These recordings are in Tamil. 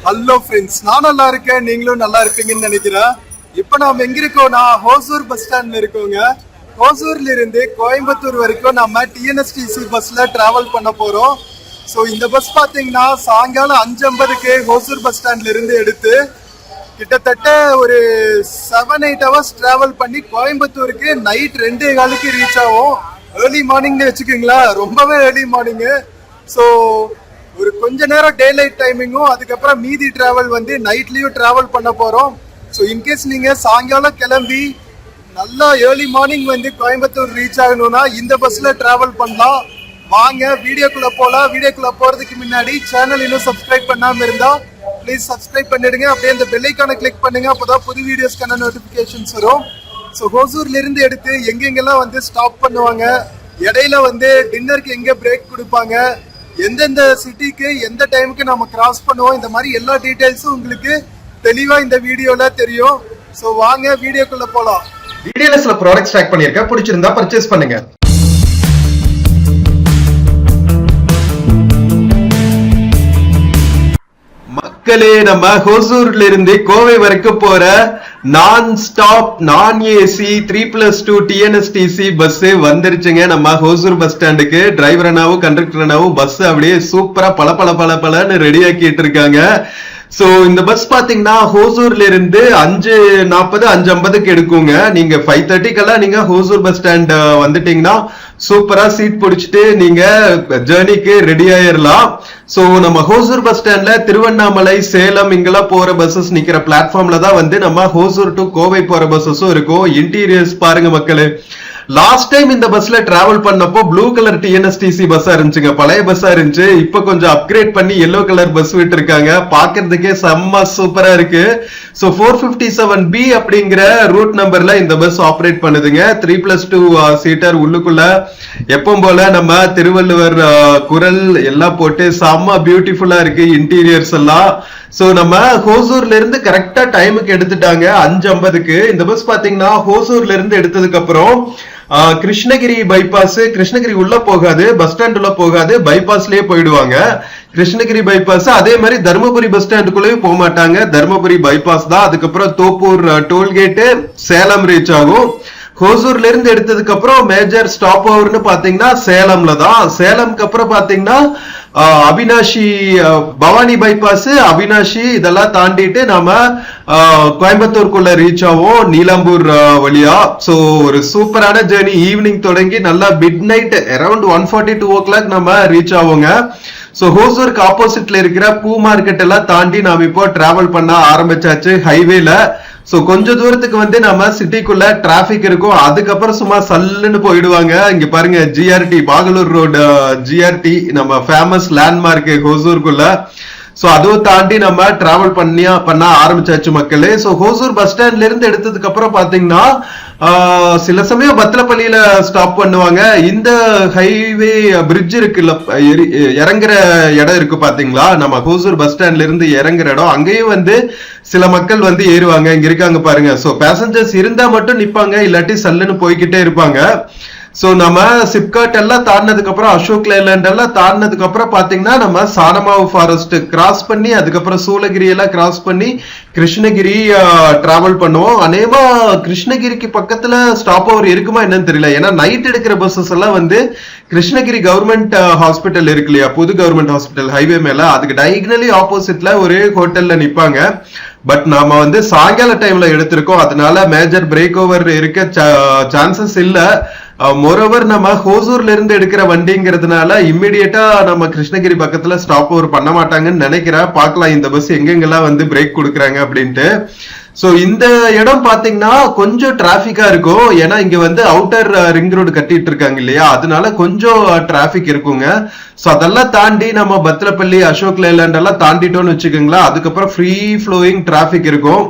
ஹலோ ஃப்ரெண்ட்ஸ், நான் நல்லா இருக்கேன், நீங்களும் நல்லா இருப்பீங்கன்னு நினைக்கிறேன். இப்போ நாம் எங்க இருக்கோம்னா ஹோசூர் பஸ் ஸ்டாண்ட்ல இருக்கோங்க. ஹோசூர்ல இருந்து கோயம்புத்தூர் வரைக்கும் நம்ம டிஎன்எஸ்டிசி பஸ்ல டிராவல் பண்ண போறோம். ஸோ இந்த பஸ் பார்த்தீங்கன்னா சாயங்காலம் 5:50க்கு ஹோசூர் பஸ் ஸ்டாண்ட்ல இருந்து எடுத்து கிட்டத்தட்ட ஒரு 7-8 ஹவர்ஸ் டிராவல் பண்ணி கோயம்புத்தூருக்கு நைட் 2:15க்கு ரீச் ஆகும். ஏர்லி மார்னிங்னு வச்சுக்கோங்களா, ரொம்பவே ஏர்லி மார்னிங்கு. ஸோ ஒரு கொஞ்ச நேரம் டே லைட் டைமிங்கும் அதுக்கப்புறம் மீதி டிராவல் வந்து நைட்லயும் டிராவல் பண்ண போறோம். ஸோ இன்கேஸ் நீங்க சாயங்காலம் கிளம்பி நல்லா ஏர்லி மார்னிங் வந்து கோயம்புத்தூர் ரீச் ஆகணும்னா இந்த பஸ்ல டிராவல் பண்ணலாம். வாங்க வீடியோக்குள்ள போலாம். வீடியோக்குள்ள போறதுக்கு முன்னாடி சேனல் இன்னும் சப்ஸ்கிரைப் பண்ணாம இருந்தா ப்ளீஸ் சப்ஸ்கிரைப் பண்ணிடுங்க. அப்படியே அந்த பெல் ஐகானை கிளிக் பண்ணுங்க, அப்போதான் புது வீடியோஸ்க்கான நோட்டிபிகேஷன்ஸ் வரும். ஸோ ஹோசூர்ல இருந்து எடுத்து எங்கெங்கெல்லாம் வந்து ஸ்டாப் பண்ணுவாங்க, இடையில வந்து டின்னருக்கு எங்க பிரேக் கொடுப்பாங்க, எந்தெந்த சிட்டிக்கு எந்த டைமுக்கு நம்ம கிராஸ் பண்ணுவோம், இந்த மாதிரி எல்லா டீடைல்ஸும் உங்களுக்கு தெளிவா இந்த வீடியோல தெரியும். ஸோ வாங்க வீடியோக்குள்ள போலாம். வீடியோல சில ப்ராடக்ட்ஸ் ட்ராக் பண்ணிருக்கேன், பிடிச்சிருந்தா பர்ச்சேஸ் பண்ணுங்க. மக்களே, நம்ம ஹோசூர்ல இருந்து கோவை வரைக்கும் போற நான் ஸ்டாப் நான் ஏசி 3+2 டிஎன்எஸ்டிசி பஸ் வந்துருச்சுங்க. நம்ம ஹோசூர் பஸ் ஸ்டாண்டுக்கு டிரைவர் அண்ணாவும் கண்டக்டர் அண்ணாவும் பஸ் அப்படியே சூப்பரா பல ரெடி ஆக்கிட்டு இருக்காங்க. சோ இந்த பஸ் பாத்தீங்கன்னா ஹோசூர்ல இருந்து 5:40 5:50க்கு எடுக்குங்க. நீங்க 5:30க்கெல்லாம் நீங்க ஹோசூர் பஸ் ஸ்டாண்ட் வந்துட்டீங்கன்னா சூப்பரா சீட் பிடிச்சிட்டு நீங்க ஜேர்னிக்கு ரெடி ஆயிரலாம். சோ நம்ம ஹோசூர் பஸ் ஸ்டாண்ட்ல திருவண்ணாமலை, சேலம் இங்கெல்லாம் போற பஸ்ஸஸ் நிக்கிற பிளாட்ஃபார்ம்ல தான் வந்து நம்ம ஹோசூர் டு கோவை போற பஸ்ஸஸும் இருக்கும். இன்டீரியர்ஸ் பாருங்க மக்களே. லாஸ்ட் டைம் இந்த பஸ்ல டிராவல் பண்ணப்போ ப்ளூ கலர் டிஎன்எஸ்டிசி பஸ்ஸா இருந்துச்சுங்க, பழைய பஸ்ஸா இருந்துச்சு. இப்ப கொஞ்சம் அப்கிரேட் பண்ணி எல்லோ கலர் பஸ் விட்டு இருக்காங்க. பாக்குறதுக்கே செம்ம சூப்பரா இருக்கு. சோ 457B அப்படிங்கிற ரூட் நம்பர்ல இந்த பஸ் ஆபரேட் பண்ணுதுங்க. 3+2 சீட்டர். உள்ளுக்குள்ள எப்பவும் போல நம்ம திருவள்ளுவர் குரல் எல்லாம் போட்டு செம்ம பியூட்டிஃபுல்லா இருக்கு இன்டீரியர்ஸ் எல்லாம். சோ நம்ம ஹோசூர்ல இருந்து கரெக்டா டைமுக்கு எடுத்துட்டாங்க 5:50க்கு. இந்த பஸ் பாத்தீங்கன்னா ஹோசூர்ல இருந்து எடுத்ததுக்கு அப்புறம் கிருஷ்ணகிரி பைபாஸ், கிருஷ்ணகிரி உள்ள போகாது, பஸ் ஸ்டாண்ட் உள்ள போகாது, பைபாஸ்லயே போயிடுவாங்க. கிருஷ்ணகிரி பைபாஸ். அதே மாதிரி தர்மபுரி பஸ் ஸ்டாண்டுக்குள்ளேயும் போக மாட்டாங்க, தர்மபுரி பைபாஸ் தான். அதுக்கப்புறம் தோப்பூர் டோல்கேட்டு, சேலம் ரீச் ஆகும். ஹோசூர்ல இருந்து எடுத்ததுக்கு அப்புறம் மேஜர் ஸ்டாப் ஓவர்னு பாத்தீங்கன்னா சேலம்ல தான். சேலம்க்கு அப்புறம் பாத்தீங்கன்னா அவினாஷி, பவானி பைபாஸ், அவினாஷி இதெல்லாம் தாண்டிட்டு நாம கோயம்புத்தூருக்குள்ள ரீச் ஆகும் நீலாம்பூர் வழியா. சோ ஒரு சூப்பரான ஜேர்னி. ஈவினிங் தொடங்கி நல்லா மிட் நைட் அரௌண்ட் 1:42 o'clock நம்ம ரீச் ஆவோங்க. சோ ஹோசூருக்கு ஆப்போசிட்ல இருக்கிற பூ மார்க்கெட் எல்லாம் தாண்டி நாம இப்போ டிராவல் பண்ண ஆரம்பிச்சாச்சு ஹைவேல. சோ கொஞ்ச தூரத்துக்கு வந்து நம்ம சிட்டிக்குள்ள டிராபிக் இருக்கும், அதுக்கப்புறம் சும்மா சல்லுன்னு போயிடுவாங்க. இங்க பாருங்க ஜிஆர்டி, பாகலூர் ரோடு ஜிஆர்டி நம்ம ஃபேமஸ் லேண்ட்மார்க் ஹோசூருக்குள்ள. சோ அதுவும் தாண்டி நம்ம டிராவல் பண்ண ஆரம்பிச்சாச்சு மக்களே. சோ ஹோசூர் பஸ் ஸ்டாண்ட்ல இருந்து எடுத்ததுக்கு அப்புறம் பாத்தீங்கன்னா சில சமயம் பத்லப்பள்ளியில ஸ்டாப் பண்ணுவாங்க. இந்த ஹைவே பிரிட்ஜ் இருக்குல்ல, இறங்குற இடம் இருக்கு பாத்தீங்களா, நம்ம ஹோசூர் பஸ் ஸ்டாண்ட்ல இருந்து இறங்குற இடம், அங்கேயும் வந்து சில மக்கள் வந்து ஏறுவாங்க. இங்க இருக்காங்க பாருங்க. சோ பேசஞ்சர்ஸ் இருந்தா மட்டும் நிப்பாங்க, இல்லாட்டி சல்லுன்னு போய்கிட்டே இருப்பாங்க. சோ நம்ம சிப்காட் எல்லாம் தாண்டினதுக்கு அப்புறம், அசோக் லேலண்ட் எல்லாம் தாண்டினதுக்கு அப்புறம் பாத்தீங்கன்னா நம்ம சானமாவு ஃபாரஸ்ட் கிராஸ் பண்ணி அதுக்கப்புறம் சூளகிரி எல்லாம் கிராஸ் பண்ணி கிருஷ்ணகிரி டிராவல் பண்ணுவோம். அநேகமா கிருஷ்ணகிரிக்கு பக்கத்துல ஸ்டாப் ஓவர் இருக்குமா என்னன்னு தெரியல. ஏன்னா நைட் எடுக்கிற பஸ்ஸஸ் எல்லாம் வந்து கிருஷ்ணகிரி கவர்மெண்ட் ஹாஸ்பிட்டல் இருக்கு இல்லையா, புது கவர்மெண்ட் ஹாஸ்பிட்டல் ஹைவே மேல, அதுக்கு டைகனலி ஆப்போசிட்ல ஒரு ஹோட்டல்ல நிப்பாங்க. பட் நாம வந்து சாயங்கால டைம்ல எடுத்திருக்கோம், அதனால மேஜர் பிரேக் ஓவர் இருக்க சான்சஸ் இல்ல. மோரோவர் நம்ம ஹோசூர்ல இருந்து எடுக்கிற வண்டிங்கிறதுனால இம்மிடியட்டா நம்ம கிருஷ்ணகிரி பக்கத்துல ஸ்டாப் ஓவர் பண்ண மாட்டாங்கன்னு நினைக்கிறேன். பார்க்கலாம் இந்த பஸ் எங்கெங்கெல்லாம் வந்து பிரேக் கொடுக்குறாங்க அப்படின்ட்டு. சோ இந்த இடம் பாத்தீங்கன்னா கொஞ்சம் டிராபிக்கா இருக்கும், ஏன்னா இங்க வந்து அவுட்டர் ரிங் ரோடு கட்டிட்டு இருக்காங்க இல்லையா, அதனால கொஞ்சம் டிராபிக் இருக்குங்க. சோ அதெல்லாம் தாண்டி நம்ம பத்லப்பள்ளி, அசோக் லேலண்ட் எல்லாம் தாண்டிட்டோம்னு வச்சுக்கோங்களா, அதுக்கப்புறம் ஃப்ரீ ஃப்ளோயிங் டிராபிக் இருக்கும்.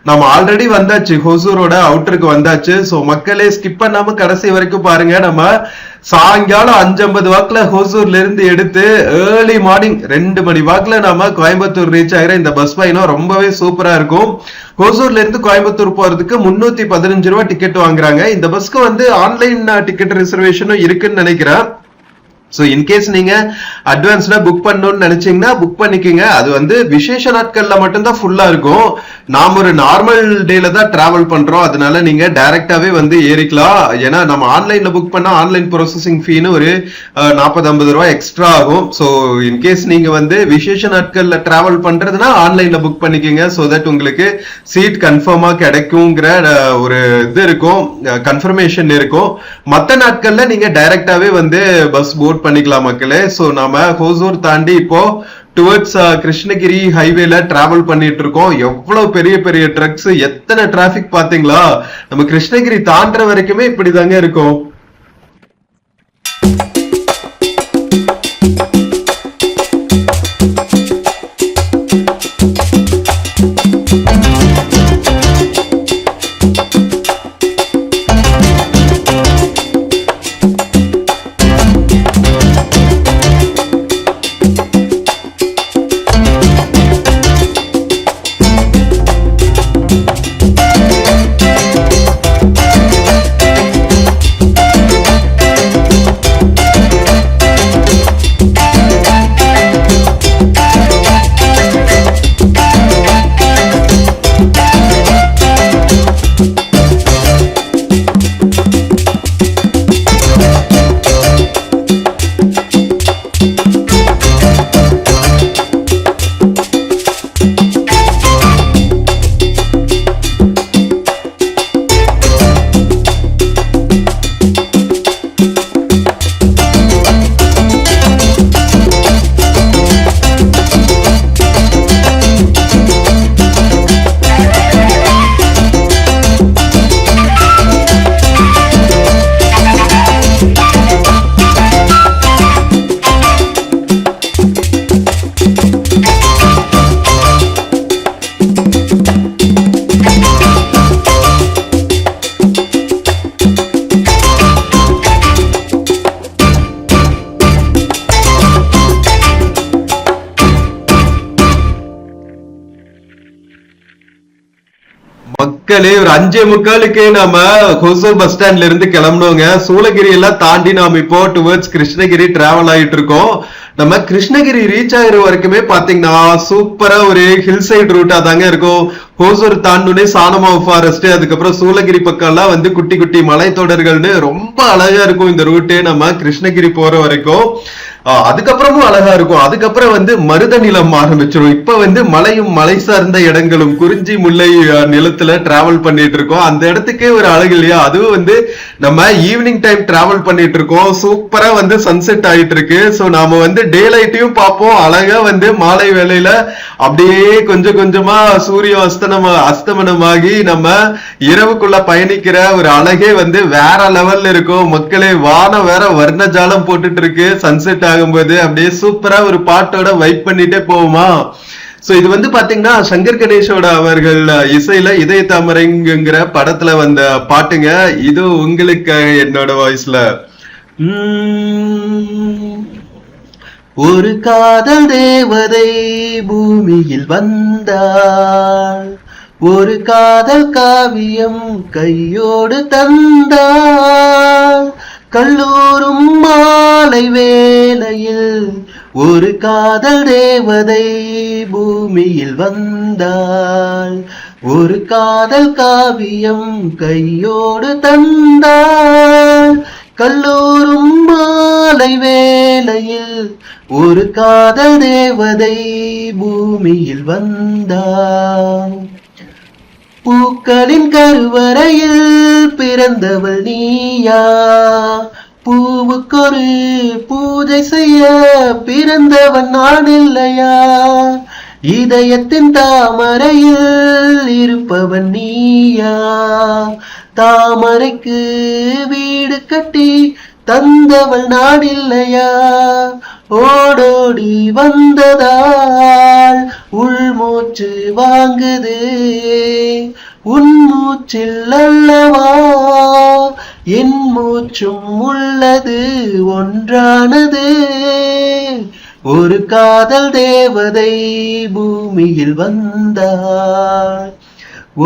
நம்ம ஆல்ரெடி வந்தாச்சு, ஹோசூரோட அவுட்டருக்கு வந்தாச்சு. சோ மக்களே ஸ்கிப் பண்ணாம கடைசி வரைக்கும் பாருங்க. நம்ம சாயங்காலம் 5:50 வாக்குல ஹோசூர்ல இருந்து எடுத்து ஏர்லி மார்னிங் 2 மணி வாக்குல நம்ம கோயம்புத்தூர் ரீச் ஆகிற இந்த பஸ் பயணம் ரொம்பவே சூப்பரா இருக்கும். ஹோசூர்ல இருந்து கோயம்புத்தூர் போறதுக்கு 315 ரூபாய் டிக்கெட் வாங்குறாங்க. இந்த பஸ்க்கு வந்து ஆன்லைன் டிக்கெட் ரிசர்வேஷனும் இருக்குன்னு நினைக்கிறேன். ஸோ இன்கேஸ் நீங்க அட்வான்ஸ்டா புக் பண்ணணும்னு நினைச்சீங்கன்னா புக் பண்ணிக்கோங்க. அது வந்து விசேஷ நாட்கள்ல மட்டும்தான் ஃபுல்லா இருக்கும். நாம ஒரு நார்மல் டேல தான் டிராவல் பண்றோம், அதனால நீங்க டைரக்டாவே வந்து ஏறிக்கலாம். ஏன்னா நம்ம ஆன்லைன்ல புக் பண்ணா ஆன்லைன் ப்ராசஸிங் ஃபீன்னு ஒரு 40-50 ரூபாய் எக்ஸ்ட்ரா ஆகும். ஸோ இன்கேஸ் நீங்க வந்து விசேஷ நாட்கள்ல டிராவல் பண்றதுன்னா ஆன்லைன்ல புக் பண்ணிக்கோங்க. ஸோ தட் உங்களுக்கு சீட் கன்ஃபார்மா கிடைக்குங்கிற ஒரு இது இருக்கும், கன்ஃபர்மேஷன் இருக்கும். மற்ற நாட்கள்ல நீங்க டைரக்டாவே வந்து பஸ் போர்ட் பண்ணிக்கலாம் மக்களே. சோ நாம ஹோசூர் தாண்டி இப்போ டுவர்ட்ஸ் கிருஷ்ணகிரி ஹைவேல டிராவல் பண்ணிட்டு இருக்கோம். எவ்வளவு பெரிய பெரிய ட்ரக்ஸ், எத்தனை டிராபிக் பாத்தீங்களா? நம்ம கிருஷ்ணகிரி தாண்டுற வரைக்குமே இப்படிதாங்க இருக்கும். மக்களே ஒரு 5:45 நாம ஹொசூர் பஸ் ஸ்டாண்ட்ல இருந்து கிளம்பணுங்க. சூளகிரி எல்லாம் தாண்டி நாம இப்போ டுவர்ட்ஸ் கிருஷ்ணகிரி டிராவல் ஆயிட்டு இருக்கோம். நம்ம கிருஷ்ணகிரி ரீச் ஆகிற வரைக்குமே பாத்தீங்கன்னா சூப்பரா ஒரு ஹில் சைடு ரூட்டா தாங்க இருக்கும். ஹோசூர் தாண்டுனே சானமாவு ஃபாரஸ்ட், அதுக்கப்புறம் சூளகிரி பக்கம் எல்லாம் வந்து குட்டி குட்டி மலை தொடர்கள்னு ரொம்ப அழகா இருக்கும் இந்த ரூட்டு நம்ம கிருஷ்ணகிரி போற வரைக்கும். அதுக்கப்புறமும் அழகா இருக்கும். அதுக்கப்புறம் வந்து மருத நிலம் ஆரம்பிச்சிடும். இப்ப வந்து மலையும் மலை சார்ந்த இடங்களும் குறிஞ்சி முல்லை நிலத்துல டிராவல் பண்ணிட்டு இருக்கோம். அந்த இடத்துக்கே ஒரு அழகு இல்லையா? அதுவும் வந்து நம்ம ஈவினிங் டைம் டிராவல் பண்ணிட்டு இருக்கோம். சூப்பரா வந்து சன்செட் ஆயிட்டு இருக்கு. சோ நாம வந்து டே லைட்டையும் பார்ப்போம். அழகா வந்து மாலை வேளையில அப்படியே கொஞ்சம் கொஞ்சமா சூரிய அஸ்தமனமாகி நம்ம இரவுக்குள்ள பயணிக்கிற ஒரு அழகே வந்து வேற லெவல்ல இருக்கும். மக்களே வானம் வேற வர்ணஜாலம் போட்டுட்டு இருக்கு. சன்செட் ஆகும்போது அப்படியே சூப்பரா ஒரு பாட்டோட வைப் பண்ணிட்டே போவோமா? சோ இது வந்து பாத்தீங்கன்னா சங்கர் கணேஷோட அவர்கள் இசையில இதய தாமரைங்கிற படத்துல வந்த பாட்டுங்க. இது உங்களுக்கு என்னோட வாய்ஸ்ல. ஒரு காதல் தேவதை பூமியில் வந்தாள், ஒரு காதல் காவியம் கையோடு தந்தாள், கல்லூரும் மாலை வேளையில் ஒரு காதல் தேவதை பூமியில் வந்தாள், ஒரு காதல் காவியம் கையோடு தந்தாள், கல்லூரும் மாலை வேளையில் ஒரு காதல் தேவதை பூமியில் வந்தாள். பூக்களின் கருவறையில் பிறந்தவள் நீயா, பூவுக்கொரு பூஜை செய்ய பிறந்தவன் நான் இல்லையா, இதயத்தின் தாமரையில் இருப்பவன் நீயா, தாமரைக்கு வீடு கட்டி தந்தவள் நான் இல்லையா, ஓடோடி வந்ததால் உள்மூச்சு வாங்குது, உன் மூச்சில் அல்லவா என் மூச்சும் உள்ளது ஒன்றானது, ஒரு காதல் தேவதை பூமியில் வந்தாள்,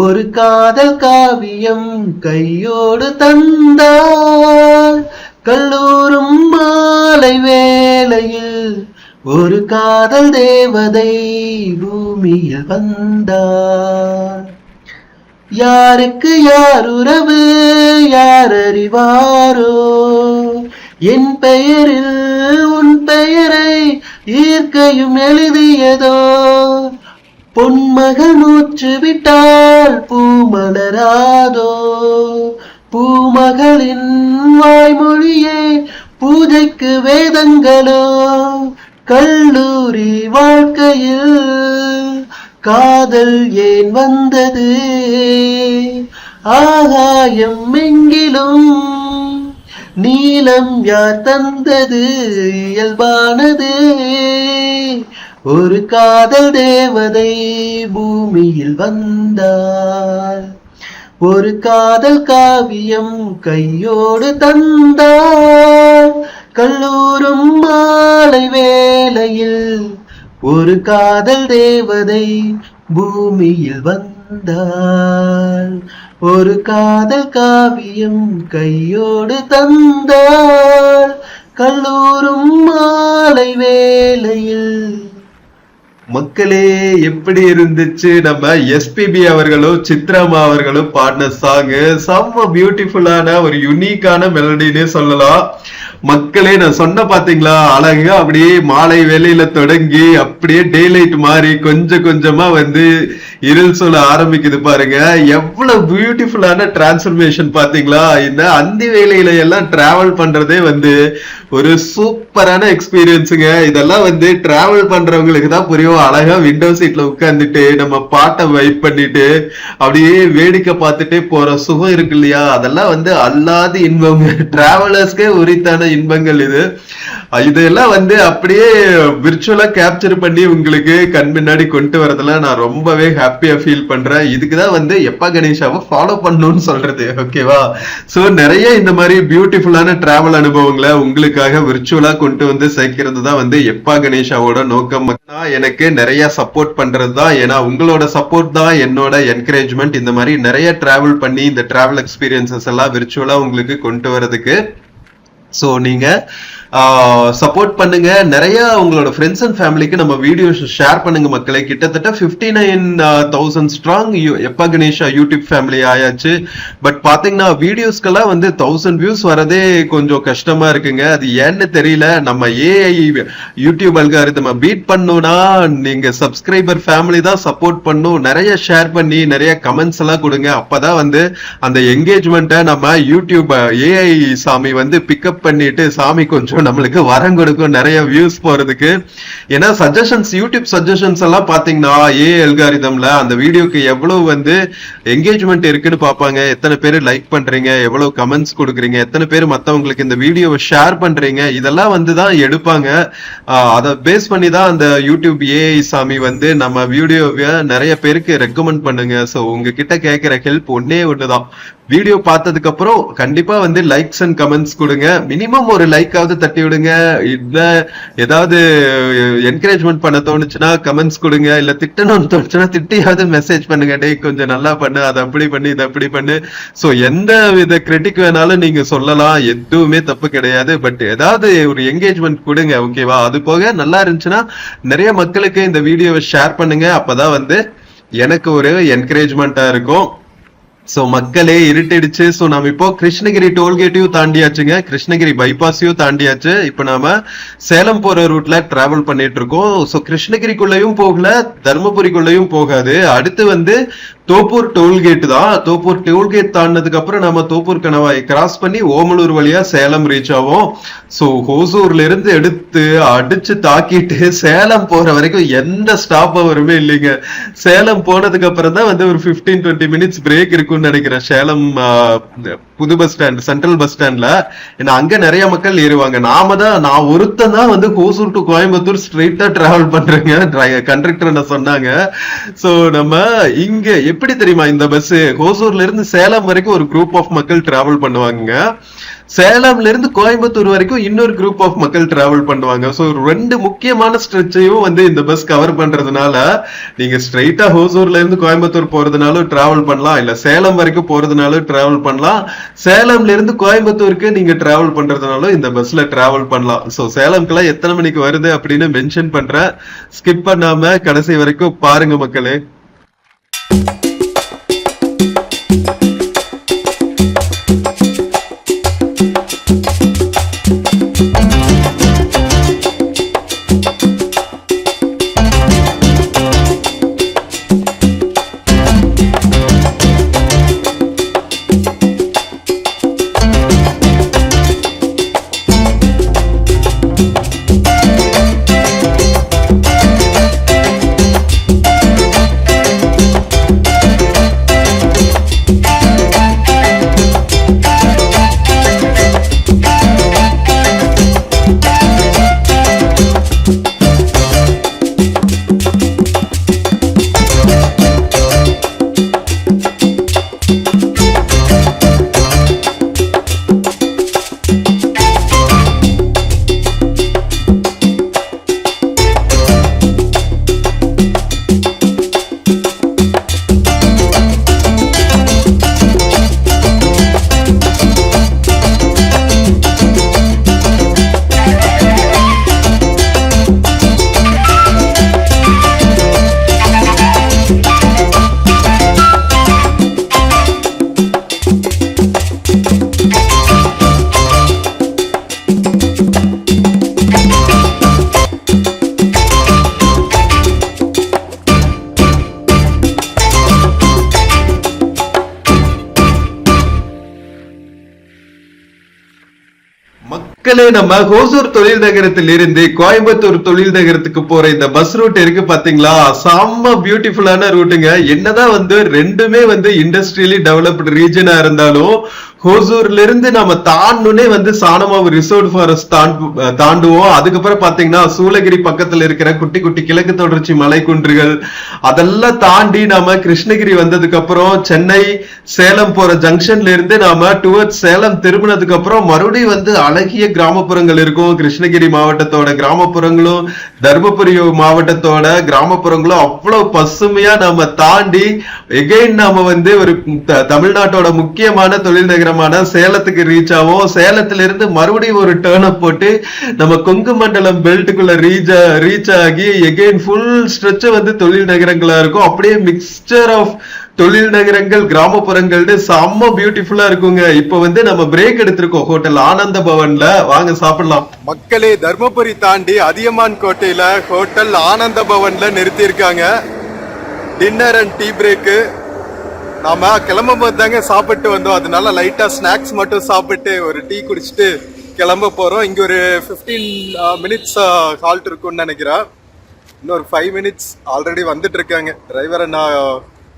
ஒரு காதல் காவியம் கையோடு தந்தாள், கல்லூரும் மாலை வேளையில் ஒரு காதல் தேவதை பூமியில் வந்தார். யாருக்கு யார் உறவு யார் அறிவாரோ, என் பெயரில் உன் பெயரை ஈர்க்கையும் எழுதியதோ. பொன்மகள் மூச்சு விட்டால் பூமலராதோ, பூமகளின் வாய்மொழியே பூஜைக்கு வேதங்களோ. கல்லூரி வாழ்க்கையில் காதல் ஏன் வந்தது, ஆகாயம் எங்கிலும் நீலம் யார் தந்தது, இயல்பானது. ஒரு காதல் தேவதை பூமியில் வந்தாள், ஒரு காதல் காவியம் கையோடு தந்தாள். கல்லூரும் மாலை வேளையில் ஒரு காதல் தேவதை பூமியில் வந்தாள், ஒரு காதல் காவியம் கையோடு தந்தாள். கல்லூரும் மாலை வேளையில். மக்களே, எப்படி இருந்துச்சு நம்ம எஸ்பிபி அவர்களும் சித்ராமா அவர்களும் பாடின சாங்? செம்ம பியூட்டிஃபுல்லான ஒரு யூனிக்கான மெலடினே சொல்லலாம். மக்களே, நான் சொன்ன பாத்தீங்களா, அழகா அப்படியே மாலை வேலையில தொடங்கி அப்படியே டே லைட் மாறி கொஞ்சம் கொஞ்சமா வந்து இருள் சொல்ல ஆரம்பிக்குது பாருங்க. எவ்வளவு பியூட்டிஃபுல்லான டிரான்ஸ்ஃபர்மேஷன் பாத்தீங்களா. இந்த அந்தி வேலையில எல்லாம் டிராவல் பண்றதே வந்து ஒரு சூப்பரான எக்ஸ்பீரியன்ஸுங்க. இதெல்லாம் வந்து டிராவல் பண்றவங்களுக்கு தான் புரியும். அழகா விண்டோ சீட்ல உட்கார்ந்துட்டு நம்ம பாட்டை வைப் பண்ணிட்டு அப்படியே வேடிக்கை பார்த்துட்டே போற சுகம் இருக்கு இல்லையா, அதெல்லாம் வந்து அல்லாத இன்பம். டிராவலர்ஸ்க்கே உரித்தான இன்பங்கள் இது. இதெல்லாம் வந்து அப்படியே விர்ச்சுவலா கேப்சர் பண்ணி உங்களுக்கு கண் முன்னாடி கொண்டு வரதுல நான் ரொம்பவே ஹாப்பியா ஃபீல் பண்றேன். இதுக்குதான் வந்து எப்பா கணேஷாவை ஃபாலோ பண்ணணும்னு சொல்றது. ஓகேவா? சோ நிறைய இந்த மாதிரி பியூட்டிஃபுல்லான டிராவல் அனுபவங்களை உங்களுக்காக விர்ச்சுவலா கொண்டு வந்து சேர்க்கிறது தான் வந்து எப்பா கணேஷாவோட நோக்கம். எனக்கு நிறைய சப்போர்ட் பண்றது தான். ஏன்னா உங்களோட சப்போர்ட் தான் என்னோட என்கரேஜ்மெண்ட். இந்த மாதிரி நிறைய டிராவல் பண்ணி இந்த டிராவல் எக்ஸ்பீரியன்சஸ் எல்லாம் விர்ச்சுவலா உங்களுக்கு கொண்டு வரதுக்கு. சோ நீங்க சப்போர்ட் பண்ணுங்க. நிறைய உங்களோட ஃப்ரெண்ட்ஸ் அண்ட் ஃபேமிலிக்கு நம்ம வீடியோ ஷேர் பண்ணுங்க மக்களே. கிட்டத்தட்ட 59,000 ஸ்ட்ராங் எப்பா கணேஷா யூடியூப் ஃபேமிலி ஆயாச்சு. பட் பாத்தீங்கன்னா வீடியோஸ்க்கெல்லாம் வந்து 1000 வியூஸ் வரதே கொஞ்சம் கஷ்டமா இருக்குங்க. அது ஏன்னு தெரியல. நம்ம ஏஐ யூடியூப் அல்காரிதம் பீட் பண்ணணும்னா நீங்க சப்ஸ்கிரைபர் ஃபேமிலி தான் சப்போர்ட் பண்ணும். நிறைய ஷேர் பண்ணி நிறைய கமெண்ட்ஸ் எல்லாம் கொடுங்க. அப்பதான் வந்து அந்த என்கேஜ்மெண்ட்டை நம்ம யூடியூப் ஏஐ சாமி வந்து பிக்கப் பண்ணிட்டு சாமி கொஞ்சம் நம்மளுக்கு வரம் கொடுக்கும் நிறைய வியூஸ் போறதுக்கு. ஏன்னா சஜஷன்ஸ், யூடியூப் சஜஷன்ஸ் எல்லாம் பாத்தீங்கன்னா ஏஐ அல்காரிதம்ல அந்த வீடியோக்கு எவ்வளவு வந்து என்கேஜ்மெண்ட் இருக்குன்னு பாப்பாங்க. எத்தனை பேர் லைக் பண்றீங்க, எவ்வளவு கமெண்ட்ஸ் கொடுக்குறீங்க, எத்தனை பேர் மத்தவங்களுக்கு இந்த வீடியோவை ஷேர் பண்றீங்க, இதெல்லாம் வந்து தான் எடுப்பாங்க. அதை பேஸ் பண்ணி தான் அந்த யூடியூப் ஏஐ சாமி வந்து நம்ம வீடியோவை நிறைய பேருக்கு ரெக்கமெண்ட் பண்ணுங்க. சோ உங்ககிட்ட கேட்கிற ஹெல்ப் ஒன்னே ஒண்ணுதான். வீடியோ பார்த்ததுக்கு அப்புறம் கண்டிப்பா வந்து லைக்ஸ் அண்ட் கமெண்ட்ஸ் கொடுங்க. மினிமம் ஒரு லைக்காவது தட்டி விடுங்க. இல்ல ஏதாவது என்கரேஜ்மெண்ட் பண்ண தோணுச்சுன்னா கமெண்ட்ஸ் கொடுங்க. இல்ல திட்டணும்னு தோணுச்சுன்னா திட்டியாவது மெசேஜ் பண்ணுங்க. டே கொஞ்சம் நல்லா பண்ணு, அதை அப்படி பண்ணு, இதை அப்படி பண்ணு. சோ எந்த வித கிரிட்டிக் வேணாலும் நீங்க சொல்லலாம், எதுவுமே தப்பு கிடையாது. பட் ஏதாவது ஒரு என்கேஜ்மெண்ட் கொடுங்க. ஓகேவா? அது போக நல்லா இருந்துச்சுன்னா நிறைய மக்களுக்கு இந்த வீடியோவை ஷேர் பண்ணுங்க. அப்பதான் வந்து எனக்கு ஒரு என்கரேஜ்மெண்டா இருக்கும். சோ மக்களே, இருட்டிடுச்சு. சோ நாம இப்போ கிருஷ்ணகிரி டோல்கேட்டையும் தாண்டியாச்சுங்க, கிருஷ்ணகிரி பைபாஸையும் தாண்டியாச்சு. இப்ப நாம சேலம் போற ரூட்ல டிராவல் பண்ணிட்டு இருக்கோம். சோ கிருஷ்ணகிரிக்குள்ளயும் போகல, தர்மபுரிக்குள்ளயும் போகாது. அடுத்து வந்து தோப்பூர் டோல்கேட் தான். தோப்பூர் டோல்கேட் தாண்டினதுக்கு அப்புறம் நம்ம தோப்பூர் கணவாயை கிராஸ் பண்ணி ஓமலூர் வழியா சேலம் ரீச் ஆகும். சோ ஹோசூர்ல இருந்து எடுத்து அடிச்சு தாக்கிட்டு சேலம் போற வரைக்கும் எந்த ஸ்டாப் வருமே இல்லைங்க. சேலம் போனதுக்கு அப்புறம் தான் வந்து ஒரு 15-20 மினிட்ஸ் பிரேக் இருக்கும்னு நினைக்கிறேன். சேலம் புது பஸ் ஸ்டாண்ட், சென்ட்ரல் பஸ் ஸ்டாண்ட்ல. ஏன்னா அங்க நிறைய மக்கள் ஏறுவாங்க. நான் ஒருத்தன் தான் வந்து ஹோசூர் டு கோயம்புத்தூர் ஸ்ட்ரெயிட்டா டிராவல் பண்றேங்க. கண்டக்டர் என்ன சொன்னாங்க. சோ நம்ம இங்க எப்படி தெரியுமா, இந்த பஸ் ஹோசூர்ல இருந்து சேலம் வரைக்கும் ஒரு குரூப் ஆஃப் மக்கள் டிராவல் பண்ணுவாங்க. சேலம்ல இருந்து கோயம்புத்தூர் வரைக்கும் இன்னொரு குரூப் ஆஃப் மக்கள் டிராவல் பண்ணுவாங்க. சோ ரெண்டு முக்கியமான ஸ்ட்ரெச்சையும் வந்து இந்த பஸ் கவர் பண்றதுனால நீங்க ஸ்ட்ரெயிட்டா ஹோசூர்ல இருந்து கோயம்புத்தூர் போறதுனாலும் டிராவல் பண்ணலாம், இல்ல சேலம் வரைக்கும் போறதுனாலும் டிராவல் பண்ணலாம். சேலம்ல இருந்து கோயம்புத்தூருக்கு நீங்க டிராவல் பண்றதுனாலும் இந்த பஸ்ல டிராவல் பண்ணலாம். சோ சேலம்க்குலாம் எத்தனை மணிக்கு வருது அப்படின்னு மென்ஷன் பண்றேன். ஸ்கிப் பண்ணாம கடைசி வரைக்கும் பாருங்க மக்களே. மக்களே, நம்ம ஹோசூர் தொழில் நகரத்தில் இருந்து கோயம்புத்தூர் தொழில் நகரத்துக்கு போற இந்த பஸ் ரூட் இருக்கு பாத்தீங்களா, செம்ம பியூட்டிஃபுல்லான ரூட்டுங்க. என்னதான் ரெண்டுமே இண்டஸ்ட்ரியலி டெவலப்டு ரீஜனா இருந்தாலும் ஹோசூர்ல இருந்து நம்ம தாண்டனே சானமாவு ரிசோர்ட் ஃபாரஸ்ட் தாண்டுவோம். அதுக்கப்புறம் பாத்தீங்கன்னா சூளகிரி பக்கத்துல இருக்கிற குட்டி குட்டி கிழக்கு தொடர்ச்சி மலை குன்றுகள் அதெல்லாம் தாண்டி நாம கிருஷ்ணகிரி வந்ததுக்கு அப்புறம் சென்னை சேலம் போற ஜங்ஷன்ல இருந்து நாம டுவர்ட்ஸ் சேலம் திரும்பினதுக்கு அப்புறம் மறுபடியும் அழகிய கிராமப்புறங்கள் இருக்கும். கிருஷ்ணகிரி மாவட்டத்தோட கிராமப்புறங்களும் தர்மபுரி மாவட்டத்தோட கிராமப்புறங்களும் அவ்வளவு பசுமையா நாம தாண்டி எகைன் நாம ஒரு தமிழ்நாட்டோட முக்கியமான தொழில் நகரம் சேலத்துக்கு ரீச் ஆகும். சேலத்துல இருந்து மறுபடியும் ஒரு டர்ன் அப் போட்டு நம்ம கொங்கு மண்டலம் பெல்ட்டுக்குள்ள ரீச் ஆகி எகைன் ஃபுல் ஸ்ட்ரெச் தொழில் நகரங்களா இருக்கும். அப்படியே மிக்சர் ஆஃப் தொழில் நகரங்கள் கிராமப்புறங்கள் செம்ம பியூட்டிஃபுல்லா இருக்குங்க. இப்ப நம்ம பிரேக் எடுத்திருக்கோம் ஹோட்டல் ஆனந்த பவன்ல, வாங்க சாப்பிடலாம். மக்களே, தர்மபுரி தாண்டி அதியமான் கோட்டையில ஹோட்டல் ஆனந்த பவன்ல நிறுத்தி இருக்காங்க. Dinner and tea break. நாம கிளம்பும் போது தாங்க சாப்பிட்டு வந்தோம், அதனால லைட்டா ஸ்நாக்ஸ் மட்டும் சாப்பிட்டு ஒரு டீ குடிச்சிட்டு கிளம்ப போறோம். இங்க ஒரு 15 மினிட்ஸ் ஹால்ட் இருக்கும்னு நினைக்கிறேன். இன்னொரு 5 மினிட்ஸ் ஆல்ரெடி வந்துட்டு இருக்காங்க. டிரைவர் அண்ணா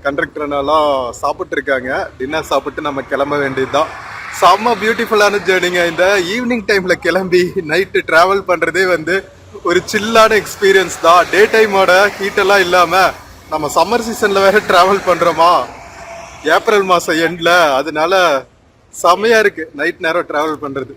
கண்டக்டர் அண்ணாலாம் சாப்பிட்டு இருக்காங்க. டின்னர் சாப்பிட்டு நம்ம கிளம்ப வேண்டியதுதான். செம்ம பியூட்டிஃபுல்லான ஜேர்னிங்க. இந்த ஈவினிங் டைம்ல கிளம்பி நைட்டு டிராவல் பண்றதே ஒரு சில்லான எக்ஸ்பீரியன்ஸ் தான். டே டைமோட ஹீட் எல்லாம் இல்லாம நம்ம சம்மர் சீசன்ல வேற டிராவல் பண்றோமா, ஏப்ரல் மாசம் எண்ட்ல, அதனால செமையா இருக்கு நைட் நேரம் டிராவல் பண்றது.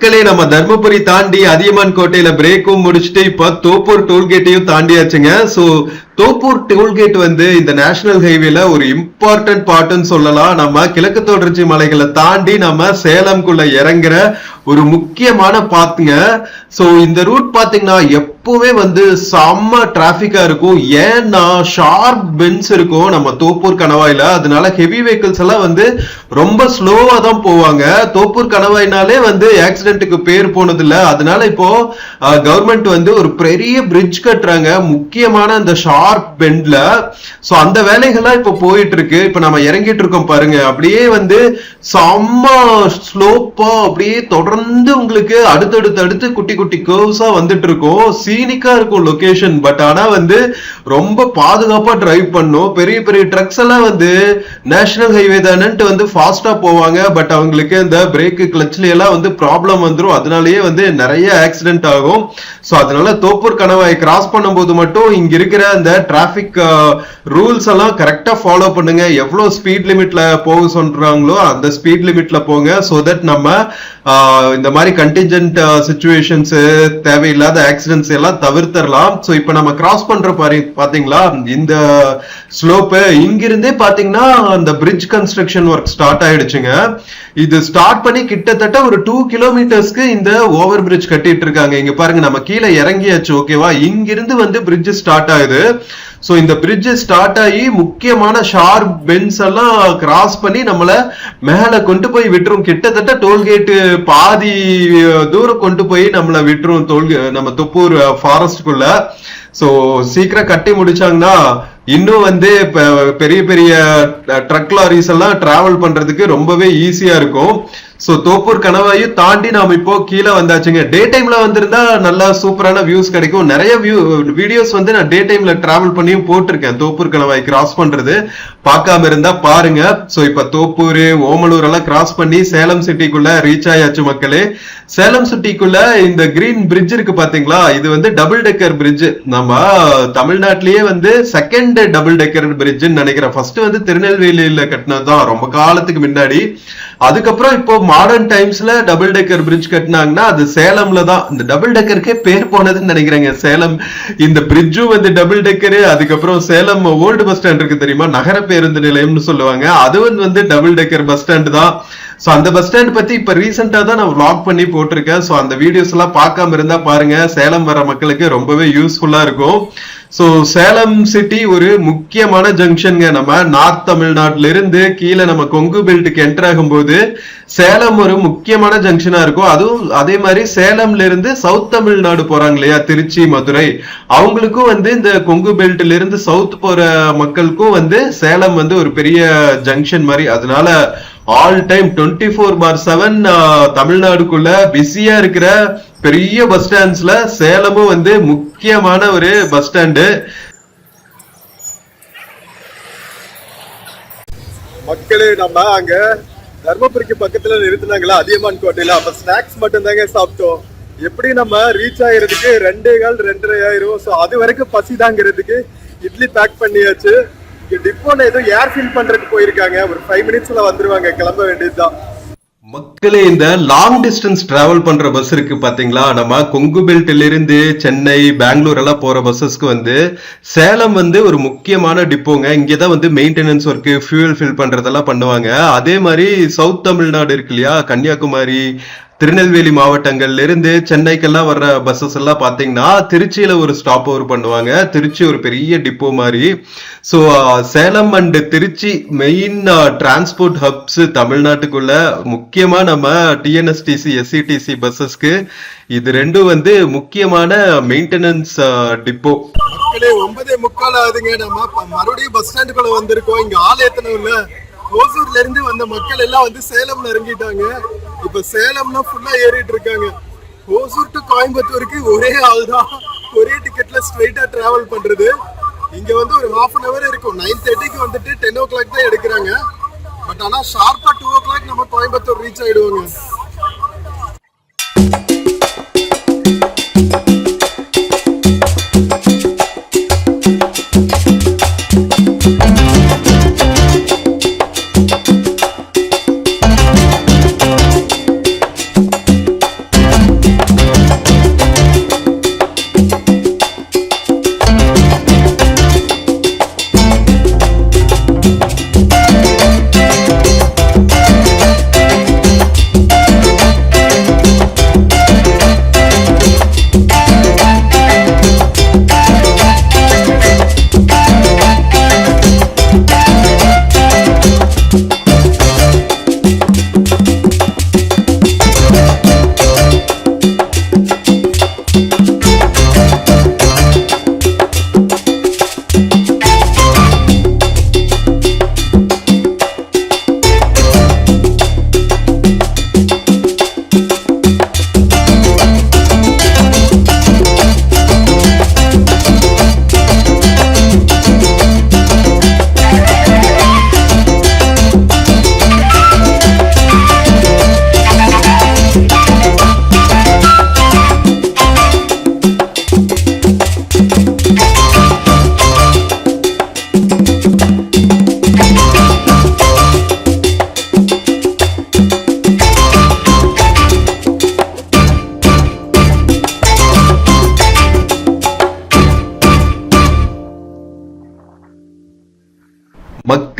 மக்களே நம்ம தர்மபுரி தாண்டி அதியமான் கோட்டையில பிரேக்கும் முடிச்சுட்டு இப்ப தோப்பூர் டோல்கேட்டையும் தாண்டியாச்சுங்க. சோ தோப்பூர் டோல்கேட் வந்து இந்த நேஷனல் ஹைவேல ஒரு இம்பார்ட்டன்ட் பார்ட்னு சொல்லலாம். நம்ம கிழக்கு தொடர்ச்சி மலைகளை தாண்டி நம்ம சேலம்குள்ள இறங்குற ஒரு முக்கியமான பாத்துங்க. சோ இந்த ரூட் பாத்தீங்கன்னா எப்பவுமே வந்து செம்ம டிராபிக்கா இருக்கும். ஏன்னா ஷார்ப் பென்ஸ் இருக்கும் நம்ம தோப்பூர் கணவாயில. அதனால ஹெவி வெஹிக்கிள்ஸ் எல்லாம் வந்து ரொம்ப ஸ்லோவா தான் போவாங்க. தோப்பூர் கணவாயினாலே வந்து ஆக்சிடென்ட்டுக்கு பேர் போனது இல்ல. அதனால இப்போ கவர்மெண்ட் வந்து ஒரு பெரிய பிரிட்ஜ் கட்டுறாங்க முக்கியமான அந்த ஷார்ப் பெண்ட்ல. சோ அந்த வேலைகள்லாம் இப்ப போயிட்டு இருக்கு. இப்ப நம்ம இறங்கிட்டு இருக்கோம் பாருங்க. அப்படியே வந்து செம்ம ஸ்லோப்பா அப்படியே தொடர்ந்து உங்களுக்கு அடுத்து குட்டி குட்டி கர்வ்ஸா வந்துட்டு இருக்கும். சீனிக்கா இருக்கும் லொகேஷன். பட் ஆனா வந்து ரொம்ப பாதுகாப்பா டிரைவ் பண்ணும். பெரிய பெரிய ட்ரக்ஸ் எல்லாம் வந்து நேஷனல் ஹைவே தானேன்ட்டு வந்து ஃபாஸ்டா போவாங்க. பட் அவங்களுக்கு இந்த பிரேக் கிளச்ல எல்லாம் வந்து ப்ராப்ளம் வந்துடும். அதனாலயே வந்து நிறைய ஆக்சிடென்ட் ஆகும். சோ அதனால தோப்பூர் கணவாய் கிராஸ் பண்ணும்போது மட்டும் இங்க இருக்கிற அந்த டிராபிக் ரூல்ஸ் எல்லாம் கரெக்டா ஃபாலோ பண்ணுங்க. எவ்வளவு ஸ்பீட் லிமிட்ல போக சொல்றாங்களோ அந்த ஸ்பீட் லிமிட்ல போங்க. சோ தட் நம்ம இந்த மாதிரி கண்டிஞ்சன்ட் சிச்சுவேஷன்ஸ் தேவையில்லாத ஆக்சிடென்ட்ஸ் எல்லாம் தவிர்த்தரலாம். சோ இப்ப நம்ம கிராஸ் பண்ற பாத்தீங்களா இந்த ஸ்லோப். இங்கிருந்தே பாத்தீங்கன்னா அந்த பிரிட்ஜ் கன்ஸ்ட்ரக்ஷன் ஒர்க் ஸ்டார்ட் ஆயிடுச்சுங்க. இது ஸ்டார்ட் பண்ணி கிட்டத்தட்ட ஒரு 2 கிலோமீட்டர்ஸ்க்கு இந்த ஓவர் பிரிட்ஜ் கட்டிட்டு இருக்காங்க. இங்க பாருங்க நம்ம கீழே இறங்கியாச்சு. ஓகேவா, இங்கிருந்து வந்து பிரிட்ஜ் ஸ்டார்ட் ஆகுது. சோ இந்த பிரிட்ஜ் ஸ்டார்ட் ஆகி முக்கியமான ஷார்ப் பென்ஸ் எல்லாம் கிராஸ் பண்ணி நம்மள மேல கொண்டு போய் விட்டுரும். கிட்டத்தட்ட டோல்கேட் பாதி தூரம் கொண்டு போய் நம்மள விட்டுரும் நம்ம தொப்பூர் ஃபாரஸ்ட்குள்ள. சோ சீக்கிரம் கட்டி முடிச்சாங்கன்னா இன்னும் வந்து பெரிய பெரிய ட்ரக் லாரிஸ் எல்லாம் டிராவல் பண்றதுக்கு ரொம்பவே ஈஸியா இருக்கும். சோ தோப்பூர் கணவாயும் தாண்டி நாம இப்போ கீழே வந்தாச்சுங்க. டே டைம்ல வந்திருந்தா நல்லா சூப்பரான வியூஸ் கிடைக்கும். நிறைய வீடியோஸ் வந்து நான் டே டைம்ல டிராவல் பண்ணியும் போட்டிருக்கேன். தோப்பூர் கணவாய் கிராஸ் பண்றது பார்க்காம இருந்தா பாருங்க. சோ இப்ப தோப்பூர் ஓமலூர் எல்லாம் கிராஸ் பண்ணி சேலம் சிட்டிக்குள்ள ரீச் ஆயாச்சு மக்களே. சேலம் சிட்டிக்குள்ள இந்த கிரீன் பிரிட்ஜ் இருக்கு பாத்தீங்களா, இது வந்து டபுள் டெக்கர் பிரிட்ஜ். நம்ம தமிழ்நாட்டிலேயே வந்து செகண்ட் டபுள் டெக்கர் பிரிட்ஜ்னு நினைக்கிறேன். ஃபர்ஸ்ட் வந்து திருநெல்வேலியில கட்டினதுதான் ரொம்ப காலத்துக்கு முன்னாடி. அதுக்கப்புறம் இப்போ மாடர்ன் டைம்ஸ்ல டபுள் டெக்கர் பிரிட்ஜ் கட்டினாங்கன்னா அது சேலம்ல தான். இந்த டபுள் டெக்கருக்கே பேர் போனதுன்னு நினைக்கிறேங்க சேலம். இந்த பிரிட்ஜும் வந்து டபுள் டெக்கரு. அதுக்கப்புறம் சேலம் ஓல்டு பஸ் ஸ்டாண்ட் இருக்கு தெரியுமா, நகர பேருந்து நிலையம்னு சொல்லுவாங்க. அதுவும் வந்து டபுள் டெக்கர் பஸ் ஸ்டாண்ட் தான். சோ அந்த பஸ் ஸ்டாண்ட் பத்தி இப்ப ரீசெண்டா தான் நான் vlog பண்ணி போட்டிருக்கேன். சோ அந்த வீடியோஸ் எல்லாம் பார்க்காம இருந்தா பாருங்க. சேலம் வர மக்களுக்கு ரொம்பவே யூஸ்ஃபுல்லா இருக்கும். சோ சேலம் சிட்டி ஒரு முக்கியமான ஜங்ஷன்ங்க. நம்ம நார்த் தமிழ்நாட்டுல இருந்து கீழே நம்ம கொங்கு பெல்ட்டுக்கு என்டர் ஆகும்போது சேலம் ஒரு முக்கியமான ஜங்ஷனா இருக்கும். அதுவும் அதே மாதிரி சேலம்ல இருந்து சவுத் தமிழ்நாடு போறாங்க இல்லையா, திருச்சி மதுரை, அவங்களுக்கும் வந்து இந்த கொங்கு பெல்ட்ல இருந்து சவுத் போற மக்களுக்கும் வந்து சேலம் வந்து ஒரு பெரிய ஜங்ஷன் மாதிரி. அதனால ஆல் டைம் 24/7 தமிழ்நாடுக்குள்ள பிஸியா இருக்கிற பெரிய பஸ் ஸ்டாண்ட்ஸ்ல சேலமும் வந்து முக்கியமான ஒரு பஸ் ஸ்டாண்டு. மக்களே நம்ம அங்க தர்மபுரிக்கு பக்கத்துல நிறுத்தினாங்களா அதியமான் கோட்டையில, அப்ப ஸ்நாக்ஸ் மட்டும் தாங்க சாப்பிட்டோம். எப்படி நம்ம ரீச் ஆகிறதுக்கு 2:15 ஆயிரும். ஸோ அது வரைக்கும் பசி தாங்கிறதுக்கு இட்லி பேக் பண்ணியாச்சு. டிப்போல ஏதோ ஏர் ஃபில் பண்றதுக்கு போயிருக்காங்க. ஒரு 5 மினிட்ஸ்ல வந்துருவாங்க, கிளம்ப வேண்டியதுதான். மக்களே இந்த லாங் டிஸ்டன்ஸ் டிராவல் பண்ற பஸ் இருக்கு பாத்தீங்களா, நம்ம கொங்கு பெல்ட்ல இருந்து சென்னை பெங்களூர் எல்லாம் போற பஸ்ஸஸ்க்கு வந்து சேலம் வந்து ஒரு முக்கியமான டிப்போங்க. இங்கதான் வந்து மெயின்டெனன்ஸ் ஒர்க், ஃபியூல் ஃபில் பண்றதெல்லாம் பண்ணுவாங்க. அதே மாதிரி சவுத் தமிழ்நாடு இருக்கு இல்லையா, கன்னியாகுமரி திருநெல்வேலி மாவட்டங்கள்ல இருந்து சென்னைக்கெல்லாம் வர்ற பஸ்ஸஸ் எல்லாம் பாத்தீங்கன்னா திருச்சியில ஒரு ஸ்டாப் ஓவர் பண்ணுவாங்க. திருச்சி ஒரு பெரிய டிப்போ மாதிரி. So Salem and Tiruchi main transport hubs தமிழ்நாட்டுக்குள்ள. முக்கியமா நம்ம டிஎன்எஸ்டிசி எஸ்சிடிசி பஸ்ஸஸ்க்கு இது ரெண்டும் வந்து முக்கியமான மெயின்டெனன்ஸ் டிப்போ. மக்களே 9:45 ஆகுதுங்க. நம்ம மறுபடியும் பஸ் ஸ்டாண்டுக்குள்ள வந்திருக்கோம். இங்க ஆள் ஏத்தணும் இல்ல, ஓசூர்ல இருந்து வந்த மக்கள் எல்லாம் வந்து சேலம்ல இறங்கிட்டாங்க. இப்ப சேலம்னா ஃபுல்லா ஏறிட்டு இருக்காங்க. ஓசூர் டு கோயம்புத்தூருக்கு ஒரே ஆள் தான் ஒரே டிக்கெட்ல ஸ்ட்ரைட்டா டிராவல் பண்றது. இங்க வந்து ஒரு 1/2 hour இருக்கும். 9:30க்கு வந்துட்டு 10 o'clock தான் எடுக்கிறாங்க. பட் ஆனா ஷார்ப்பா 2 o'clock நம்ம கோயம்புத்தூர் ரீச் ஆயிடுவாங்க.